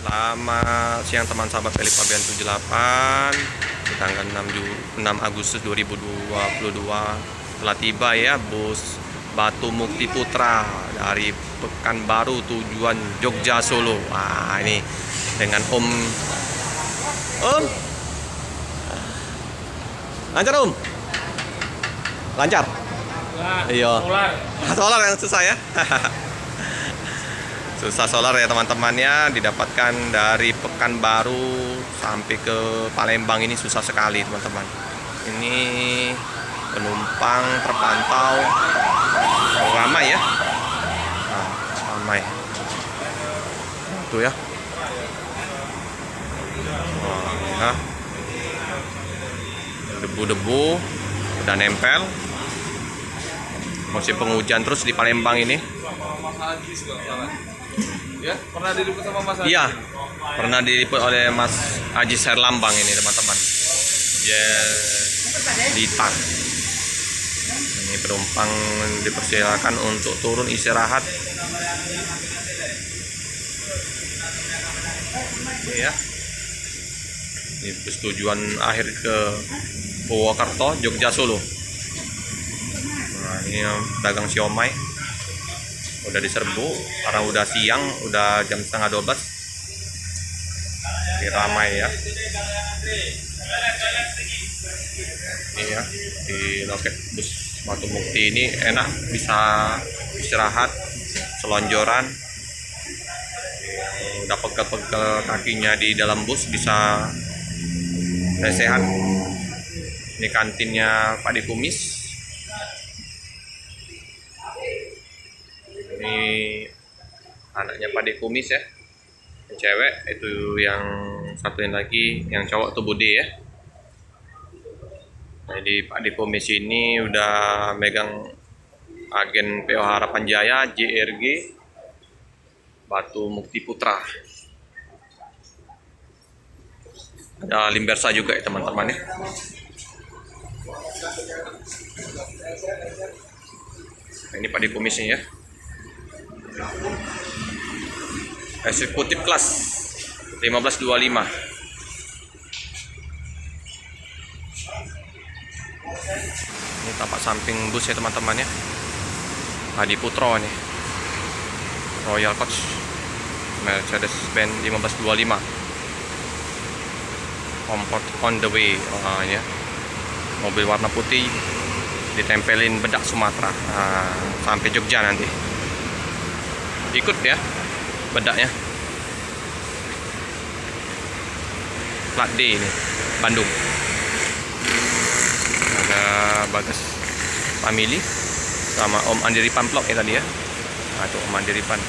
Selamat siang teman sahabat Pelip Pabean 78. Di tanggal 6 Agustus 2022 telah tiba ya bus Batu Mukti Putra dari Pekanbaru tujuan Jogja Solo. Wah, ini dengan Om lancar Om? Lancar? Iya. Solar yang susah ya. Susah solar ya teman-temannya, didapatkan dari Pekanbaru sampai ke Palembang ini susah sekali teman-teman. Ini penumpang terpantau ramai ya. Nah, ramai tuh ya. Oh, ya. Debu-debu udah nempel. Musim penghujan terus di Palembang ini. Ya, pernah diliput sama Mas Haji? Iya, pernah diliput oleh Mas Haji Serlambang ini teman-teman. Ya, di TAK. Ini penumpang dipersilakan untuk turun istirahat. Ini ya. Ini bus tujuan akhir ke Purwokerto, Jogja Solo. Nah, ini dagang siomay. Udah diserbu karena udah siang, udah jam setengah 12. Ini ramai ya. Ini ya, di loket bus Batu Mukti ini enak, bisa istirahat, selonjoran. Udah pegel-pegel kakinya di dalam bus bisa sehat. Ini kantinnya Pak De Kumis. Ini anaknya Pak De Kumis ya, yang cewek. Itu yang satuin lagi yang cowok tuh Bude ya. Jadi Pak De Kumis ini udah megang agen PO Harapan Jaya JRG Batu Mukti Putra. Ada Limbersa juga ya teman-teman ya. Nah, ini Pak De Kumis ya. Eksekutif kelas 1525. Ini tapak samping bus ya teman-teman ya. Hadi Putro nih. Royal Coach Mercedes-Benz 1525. Comfort on the way. Wah, ya. Mobil warna putih ditempelin bedak Sumatera. Nah, sampai Jogja nanti. Ikut ya bedaknya. Plat D ini Bandung. Ada Bagas Family sama Om Andiripan Vlog ya tadi ya. Nah, itu Om Andiripan.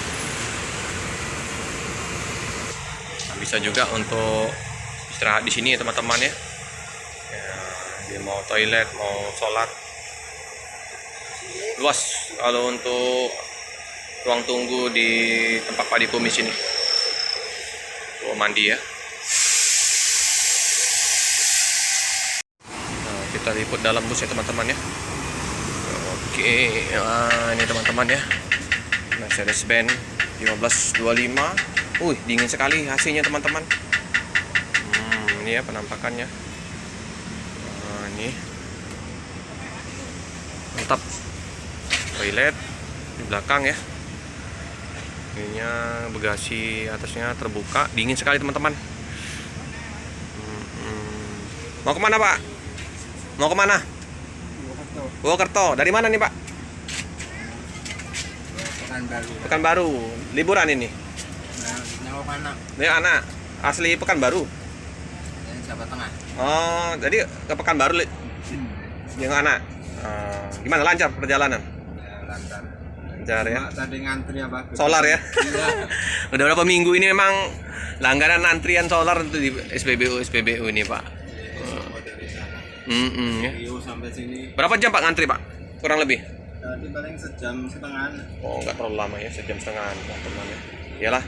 Nah, bisa juga untuk istirahat di sini ya teman-teman ya. Dia mau toilet, mau sholat. Luas kalau untuk ruang tunggu di tempat Pak De Kumis ini. Tuh mandi ya. Nah, kita liput dalam bus ya teman-teman ya. Oke, nah, ini teman-teman ya. Mercedes-Benz 1525. Dingin sekali AC-nya teman-teman. Ini ya penampakannya. Nah, ini. Mantap. Toilet di belakang ya. Ininya bagasi atasnya terbuka, dingin sekali teman-teman. Mau kemana Pak? Mau kemana? Purwokerto. Dari mana nih Pak? Pekanbaru. Liburan ini? Ini anak asli Pekanbaru. Jawa Tengah. Oh, jadi ke Pekanbaru dengan anak. Gimana, lancar perjalanan? Lancar. Lancar ya. Tadi ngantri ya bagus. Solar ya. Iya. Udah berapa minggu ini memang langganan antrian solar untuk di SPBU ini Pak. Ya. Sampai sini. Berapa jam Pak ngantri Pak? Kurang lebih? Tadi paling sejam setengah. Oh, nggak terlalu lama ya, sejam setengah teman-teman ya. Iyalah.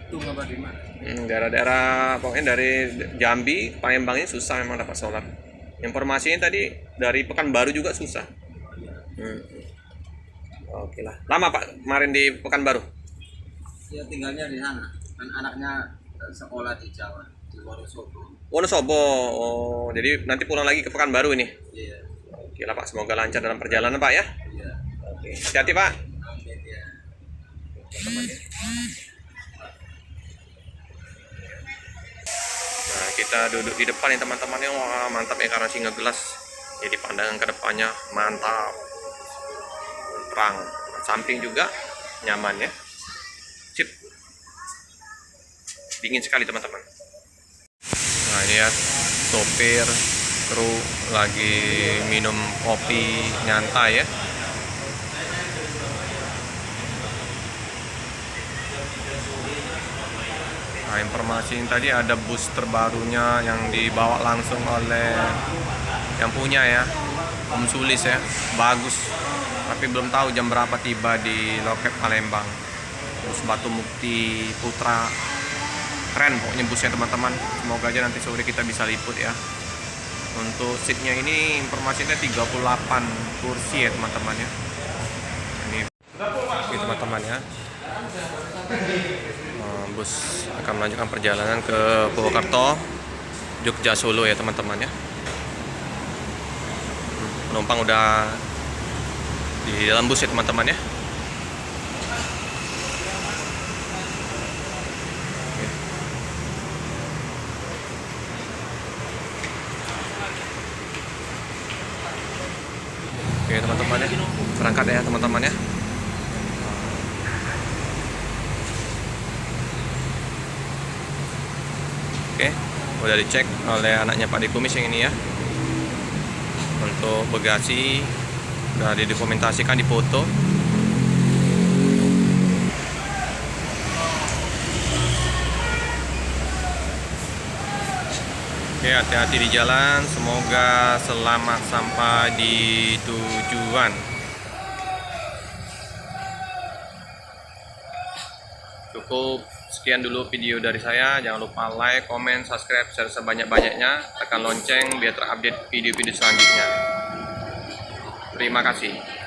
Tung apa di mana? Daerah-daerah pokoknya dari Jambi, Palembang ini susah memang dapat solar. Informasinya tadi dari Pekanbaru juga susah. Oke lah. Lama Pak kemarin di Pekanbaru? Ya tinggalnya di sana. Kan anaknya sekolah di Jawa, di Wonosobo. Wonosobo. Oh, jadi nanti pulang lagi ke Pekanbaru ini. Iya. Oke lah Pak, semoga lancar dalam perjalanan Pak ya. Iya. Oke, hati-hati Pak. Amin ya. Nah, kita duduk di depan nih teman-teman ya. Wah, mantap ya karena singa gelas. Jadi pandangan ke depannya mantap. Terang. Samping juga nyaman ya. Sip. Dingin sekali teman-teman. Nah, ini ya sopir kru lagi minum kopi nyantai ya. Nah, informasi yang tadi ada bus terbarunya yang dibawa langsung oleh yang punya ya, Om Sulis ya, bagus. Tapi belum tahu jam berapa tiba di loket Palembang. Bus Batu Mukti Putra, keren pokoknya busnya teman-teman. Semoga aja nanti sore kita bisa liput ya. Untuk seatnya ini informasinya 38 kursi ya teman-teman ya. Ini teman-teman ya. Bus akan melanjutkan perjalanan ke Purwokerto, Jogja, Solo ya teman-teman ya. Penumpang udah di dalam bus ya teman-teman ya. Oke teman-teman ya, berangkat ya teman-teman ya. Oke, udah dicek oleh anaknya Pak Dikumis yang ini ya. Untuk bagasi udah didokumentasikan di foto. Oke, hati-hati di jalan, semoga selamat sampai di tujuan. Cukup sekian dulu video dari saya. Jangan lupa like, comment, subscribe, share sebanyak-banyaknya. Tekan lonceng biar terupdate video-video selanjutnya. Terima kasih.